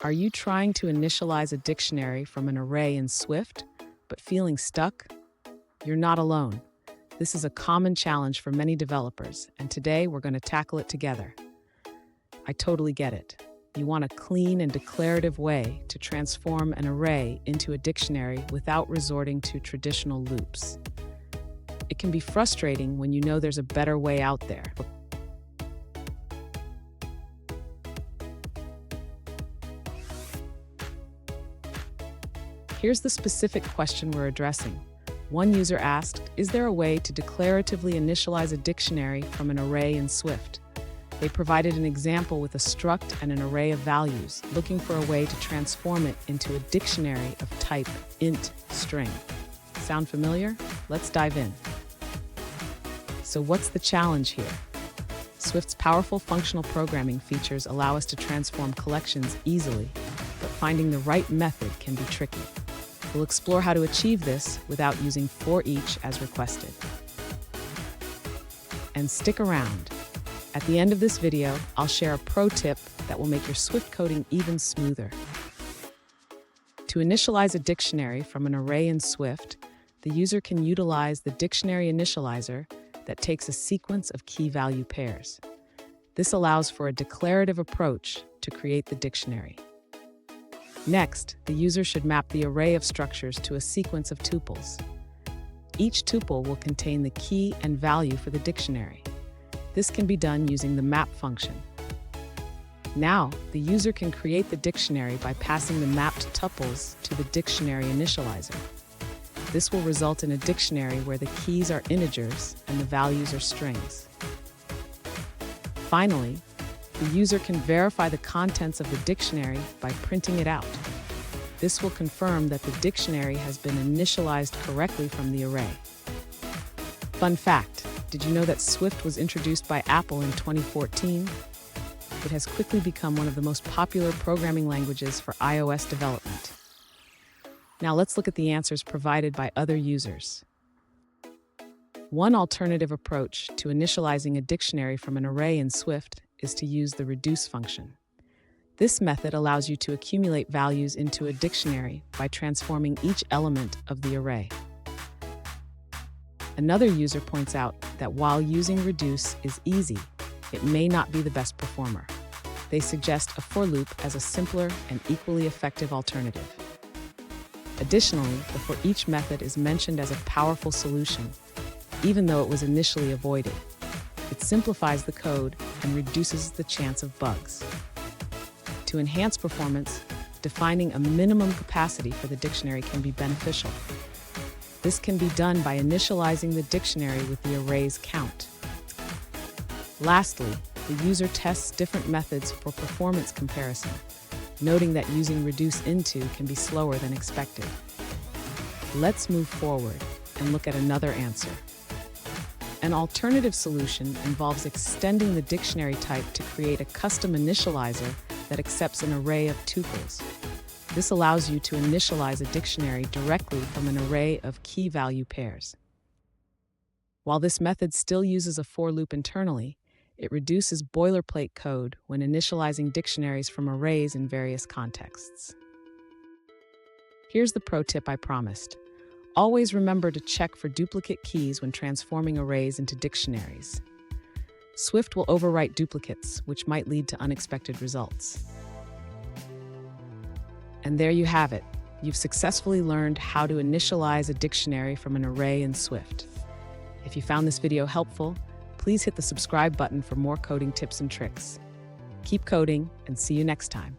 Are you trying to initialize a dictionary from an array in Swift, but feeling stuck? You're not alone. This is a common challenge for many developers, and today we're going to tackle it together. I totally get it. You want a clean and declarative way to transform an array into a dictionary without resorting to traditional loops. It can be frustrating when you know there's a better way out there. Here's the specific question we're addressing. One user asked, is there a way to declaratively initialize a dictionary from an array in Swift? They provided an example with a struct and an array of values, looking for a way to transform it into a dictionary of type int string. Sound familiar? Let's dive in. So what's the challenge here? Swift's powerful functional programming features allow us to transform collections easily, but finding the right method can be tricky. We'll explore how to achieve this without using for each as requested. And stick around. At the end of this video, I'll share a pro tip that will make your Swift coding even smoother. To initialize a dictionary from an array in Swift, the user can utilize the dictionary initializer that takes a sequence of key value pairs. This allows for a declarative approach to create the dictionary. Next, the user should map the array of structures to a sequence of tuples. Each tuple will contain the key and value for the dictionary. This can be done using the map function. Now, the user can create the dictionary by passing the mapped tuples to the dictionary initializer. This will result in a dictionary where the keys are integers and the values are strings. Finally, the user can verify the contents of the dictionary by printing it out. This will confirm that the dictionary has been initialized correctly from the array. Fun fact, did you know that Swift was introduced by Apple in 2014? It has quickly become one of the most popular programming languages for iOS development. Now let's look at the answers provided by other users. One alternative approach to initializing a dictionary from an array in Swift is to use the reduce function. This method allows you to accumulate values into a dictionary by transforming each element of the array. Another user points out that while using reduce is easy, it may not be the best performer. They suggest a for loop as a simpler and equally effective alternative. Additionally, the for each method is mentioned as a powerful solution, even though it was initially avoided. It simplifies the code and reduces the chance of bugs. To enhance performance, defining a minimum capacity for the dictionary can be beneficial. This can be done by initializing the dictionary with the array's count. Lastly, the user tests different methods for performance comparison, noting that using reduce into can be slower than expected. Let's move forward and look at another answer. An alternative solution involves extending the dictionary type to create a custom initializer that accepts an array of tuples. This allows you to initialize a dictionary directly from an array of key value pairs. While this method still uses a for loop internally, it reduces boilerplate code when initializing dictionaries from arrays in various contexts. Here's the pro tip I promised. Always remember to check for duplicate keys when transforming arrays into dictionaries. Swift will overwrite duplicates, which might lead to unexpected results. And there you have it. You've successfully learned how to initialize a dictionary from an array in Swift. If you found this video helpful, please hit the subscribe button for more coding tips and tricks. Keep coding, and see you next time.